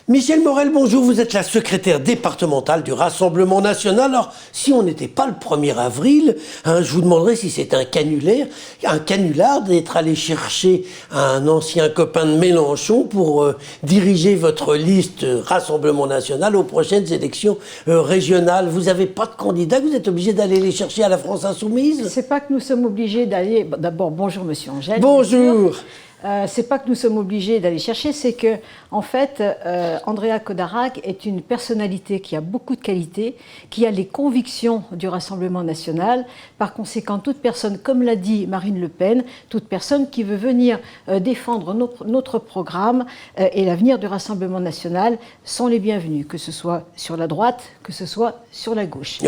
Michel Morel, bonjour, vous êtes la secrétaire départementale du Rassemblement National. Alors, si on n'était pas le 1er avril, je vous demanderais si c'est un canular d'être allé chercher un ancien copain de Mélenchon pour diriger votre liste Rassemblement National aux prochaines élections régionales. Vous n'avez pas de candidat, vous êtes obligé d'aller les chercher à la France Insoumise? C'est pas que nous sommes obligés d'aller... D'abord, bonjour Monsieur Angèle. Bonjour. C'est pas que nous sommes obligés d'aller chercher, c'est que, en fait, Andrea Codarac est une personnalité qui a beaucoup de qualités, qui a les convictions du Rassemblement national. Par conséquent, toute personne, comme l'a dit Marine Le Pen, toute personne qui veut venir défendre notre programme et l'avenir du Rassemblement national sont les bienvenus, que ce soit sur la droite, que ce soit sur la gauche.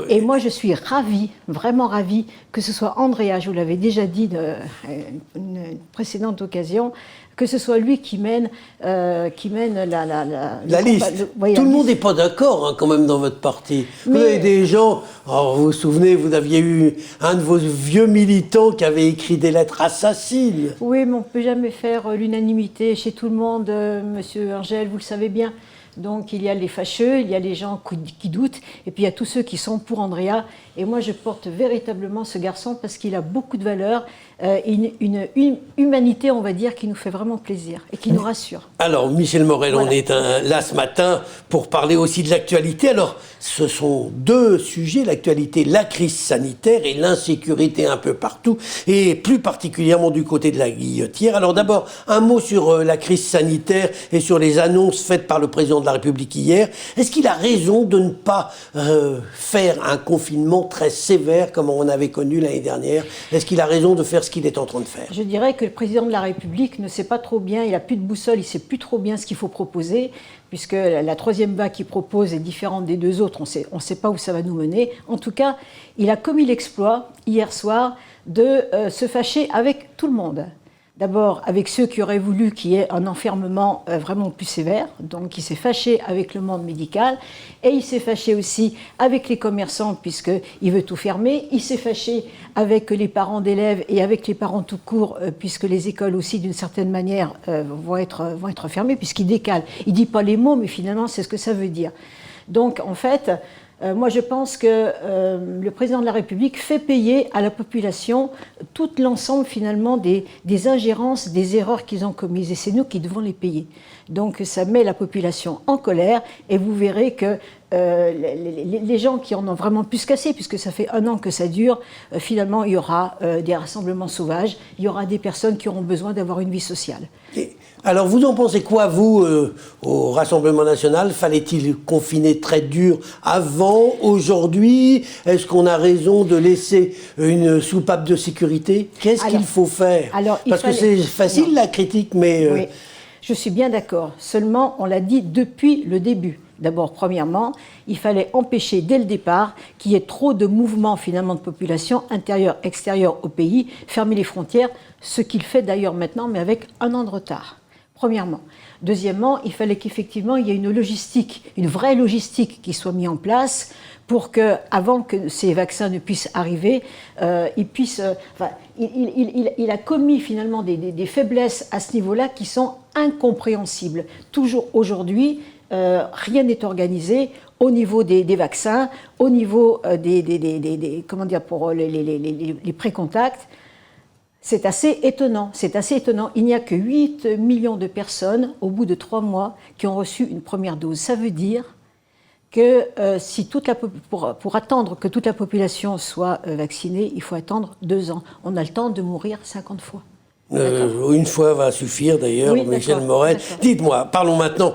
Et moi, je suis ravie, vraiment ravie, que ce soit Andrea, je vous l'avais déjà dit une précédente occasion, que ce soit lui qui mène la liste. Tout le monde n'est pas d'accord quand même dans votre parti. Vous avez des gens, vous vous souvenez, vous aviez eu un de vos vieux militants qui avait écrit des lettres assassines. Oui, mais on ne peut jamais faire l'unanimité chez tout le monde, Monsieur Angèle, vous le savez bien. Donc il y a les fâcheux, il y a les gens qui doutent, et puis il y a tous ceux qui sont pour Andrea. Et moi je porte véritablement ce garçon parce qu'il a beaucoup de valeurs, une humanité, on va dire, qui nous fait vraiment plaisir et qui nous rassure. Alors Michel Morel, voilà. On est là ce matin pour parler aussi de l'actualité. Alors ce sont deux sujets, l'actualité, la crise sanitaire et l'insécurité un peu partout, et plus particulièrement du côté de la Guillotière. Alors d'abord un mot sur la crise sanitaire et sur les annonces faites par le président de la République hier. Est-ce qu'il a raison de ne pas faire un confinement très sévère comme on avait connu l'année dernière? Est-ce qu'il a raison de faire ce qu'il est en train de faire? Je dirais que le président de la République ne sait pas trop bien, il n'a plus de boussole, il ne sait plus trop bien ce qu'il faut proposer, puisque la troisième vague qu'il propose est différente des deux autres, on ne sait pas où ça va nous mener. En tout cas, il a commis l'exploit hier soir de se fâcher avec tout le monde. D'abord avec ceux qui auraient voulu qu'il y ait un enfermement vraiment plus sévère, donc il s'est fâché avec le monde médical, et il s'est fâché aussi avec les commerçants puisqu'il veut tout fermer, il s'est fâché avec les parents d'élèves et avec les parents tout court puisque les écoles aussi d'une certaine manière vont être fermées puisqu'il décale. Il ne dit pas les mots mais finalement c'est ce que ça veut dire. Donc en fait... moi, je pense que le président de la République fait payer à la population tout l'ensemble, finalement, des ingérences, des erreurs qu'ils ont commises. Et c'est nous qui devons les payer. Donc, ça met la population en colère. Et vous verrez que les gens qui en ont vraiment plus cassé, puisque ça fait 1 an que ça dure, finalement, il y aura des rassemblements sauvages. Il y aura des personnes qui auront besoin d'avoir une vie sociale. Alors, vous en pensez quoi, vous, au Rassemblement National? Fallait-il confiner très dur avant, aujourd'hui? Est-ce qu'on a raison de laisser une soupape de sécurité? Qu'est-ce qu'il faut faire? Parce que c'est facile, la critique, mais... Oui, je suis bien d'accord. Seulement, on l'a dit depuis le début. D'abord, premièrement, il fallait empêcher dès le départ qu'il y ait trop de mouvements finalement de population intérieure, extérieure au pays, fermer les frontières, ce qu'il fait d'ailleurs maintenant, mais avec 1 an de retard. Premièrement. Deuxièmement, il fallait qu'effectivement il y ait une logistique, une vraie logistique qui soit mise en place pour que, avant que ces vaccins ne puissent arriver, il a commis finalement des faiblesses à ce niveau-là qui sont incompréhensibles. Toujours aujourd'hui, rien n'est organisé au niveau des vaccins, au niveau pour les précontacts. C'est assez étonnant, Il n'y a que 8 millions de personnes, au bout de 3 mois, qui ont reçu une première dose. Ça veut dire que pour attendre que toute la population soit vaccinée, il faut attendre 2 ans. On a le temps de mourir 50 fois. Une fois va suffire d'ailleurs, oui, Michel Morel. Dites-moi, parlons maintenant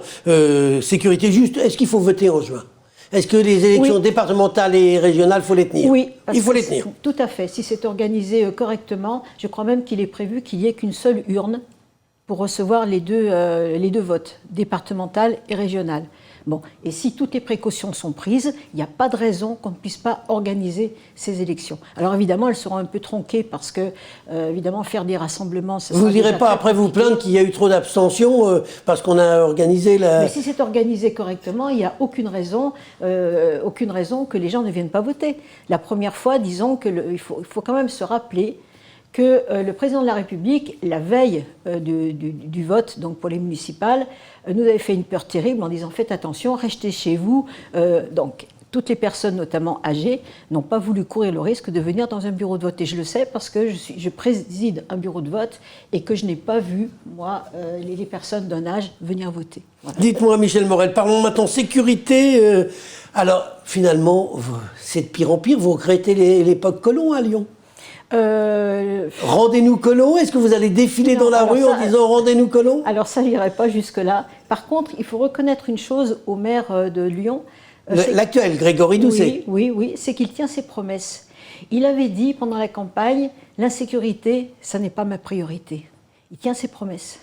sécurité juste. Est-ce qu'il faut voter en juin? Est-ce que les élections départementales et régionales, il faut les tenir? Oui, il faut les tenir. Tout à fait. Si c'est organisé correctement, je crois même qu'il est prévu qu'il n'y ait qu'une seule urne pour recevoir les deux votes, départemental et régional. Bon, et si toutes les précautions sont prises, il n'y a pas de raison qu'on ne puisse pas organiser ces élections. Alors évidemment, elles seront un peu tronquées parce que, évidemment, faire des rassemblements... Vous n'irez pas après vous plaindre qu'il y a eu trop d'abstention parce qu'on a organisé la... Mais si c'est organisé correctement, il n'y a aucune raison que les gens ne viennent pas voter. La première fois, disons qu'il faut quand même se rappeler que le président de la République, la veille du vote, donc pour les municipales, nous avait fait une peur terrible en disant faites attention, restez chez vous. Donc toutes les personnes, notamment âgées, n'ont pas voulu courir le risque de venir dans un bureau de vote. Et je le sais parce que je préside un bureau de vote et que je n'ai pas vu, moi, les personnes d'un âge venir voter. Voilà. Dites-moi, Michel Morel, parlons maintenant sécurité. Alors, finalement, c'est de pire en pire. Vous regrettez l'époque colon à Lyon ? Rendez-nous colons. Est-ce que vous allez défiler dans la rue en disant rendez-nous colons ? Alors ça n'irait pas jusque-là. Par contre, il faut reconnaître une chose au maire de Lyon. L'actuel, Grégory Doucet. Oui, c'est qu'il tient ses promesses. Il avait dit pendant la campagne, l'insécurité, ça n'est pas ma priorité. Il tient ses promesses.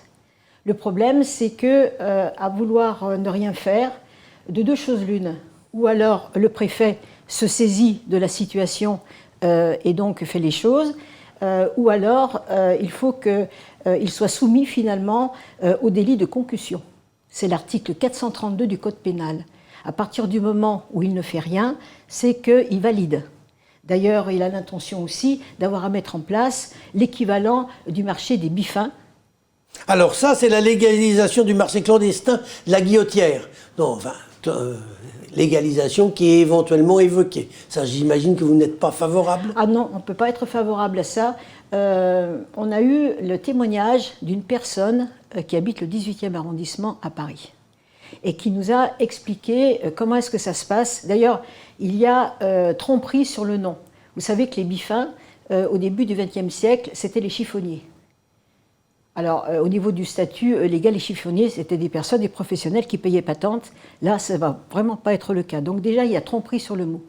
Le problème, c'est que à vouloir ne rien faire, de deux choses l'une. Ou alors le préfet se saisit de la situation et donc fait les choses, ou alors il faut qu'il soit soumis finalement au délit de concussion. C'est l'article 432 du Code pénal. À partir du moment où il ne fait rien, c'est qu'il valide. D'ailleurs, il a l'intention aussi d'avoir à mettre en place l'équivalent du marché des bifins. Alors ça, c'est la légalisation du marché clandestin, la guillotière. Non, enfin, légalisation qui est éventuellement évoquée. Ça, j'imagine que vous n'êtes pas favorable ? Ah non, on ne peut pas être favorable à ça. On a eu le témoignage d'une personne qui habite le 18e arrondissement à Paris et qui nous a expliqué comment est-ce que ça se passe. D'ailleurs, il y a tromperie sur le nom. Vous savez que les bifins, au début du XXe siècle, c'était les chiffonniers. Alors, au niveau du statut légal, les chiffonniers, c'était des personnes, des professionnels qui payaient patente. Là, ça ne va vraiment pas être le cas. Donc déjà, il y a tromperie sur le mot.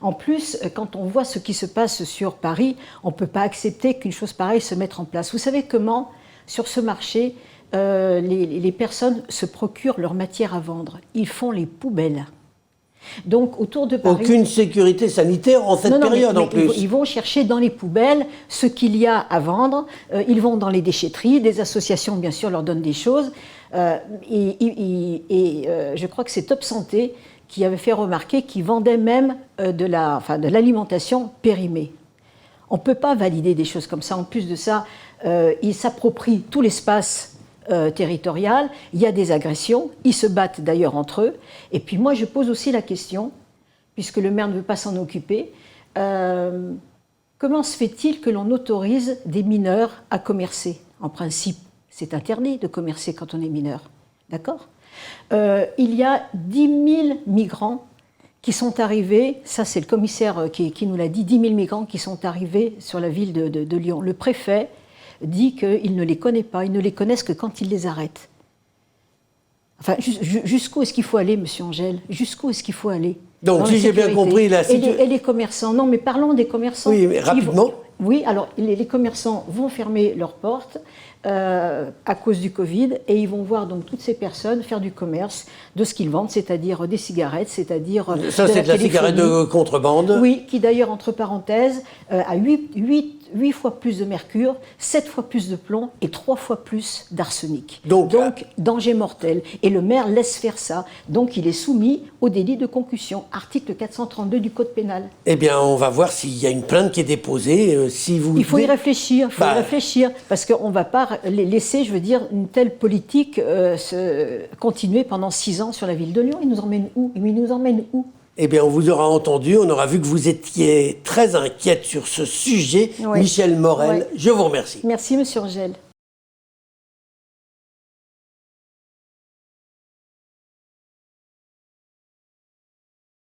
En plus, quand on voit ce qui se passe sur Paris, on ne peut pas accepter qu'une chose pareille se mette en place. Vous savez comment, sur ce marché, les personnes se procurent leur matière à vendre. Ils font les poubelles. Donc, autour de Paris... Aucune sécurité sanitaire en cette période, en plus. Ils vont chercher dans les poubelles ce qu'il y a à vendre. Ils vont dans les déchetteries. Des associations, bien sûr, leur donnent des choses. Je crois que c'est Top Santé qui avait fait remarquer qu'ils vendaient même de l'alimentation périmée. On ne peut pas valider des choses comme ça. En plus de ça, ils s'approprient tout l'espace territorial, il y a des agressions, ils se battent d'ailleurs entre eux. Et puis moi, je pose aussi la question, puisque le maire ne veut pas s'en occuper, comment se fait-il que l'on autorise des mineurs à commercer ? En principe, c'est interdit de commercer quand on est mineur, d'accord ? Il y a 10 000 migrants qui sont arrivés, ça c'est le commissaire qui nous l'a dit, 10 000 migrants qui sont arrivés sur la ville de Lyon. Le préfet dit qu'il ne les connaît pas, ils ne les connaissent que quand il les arrête. Enfin, jusqu'où est-ce qu'il faut aller, monsieur Angèle ? Jusqu'où est-ce qu'il faut aller ? Donc, si j'ai bien compris, la situation... Et les commerçants, non, mais parlons des commerçants. Oui, mais rapidement. Oui, alors les commerçants vont fermer leurs portes à cause du Covid et ils vont voir donc toutes ces personnes faire du commerce de ce qu'ils vendent, c'est-à-dire des cigarettes, c'est-à-dire ça, c'est de la cigarette de contrebande. Oui, qui d'ailleurs, entre parenthèses, a 8 fois plus de mercure, 7 fois plus de plomb et 3 fois plus d'arsenic. Donc, danger mortel. Et le maire laisse faire ça. Donc, il est soumis au délit de concussion, article 432 du Code pénal. Eh bien, on va voir s'il y a une plainte qui est déposée. Il faut y réfléchir, parce qu'on ne va pas laisser, je veux dire, une telle politique continuer pendant 6 ans sur la ville de Lyon. Il nous emmène où ? Eh bien, on vous aura entendu, on aura vu que vous étiez très inquiète sur ce sujet. Oui. Michel Morel, je vous remercie. Merci, monsieur Angèle.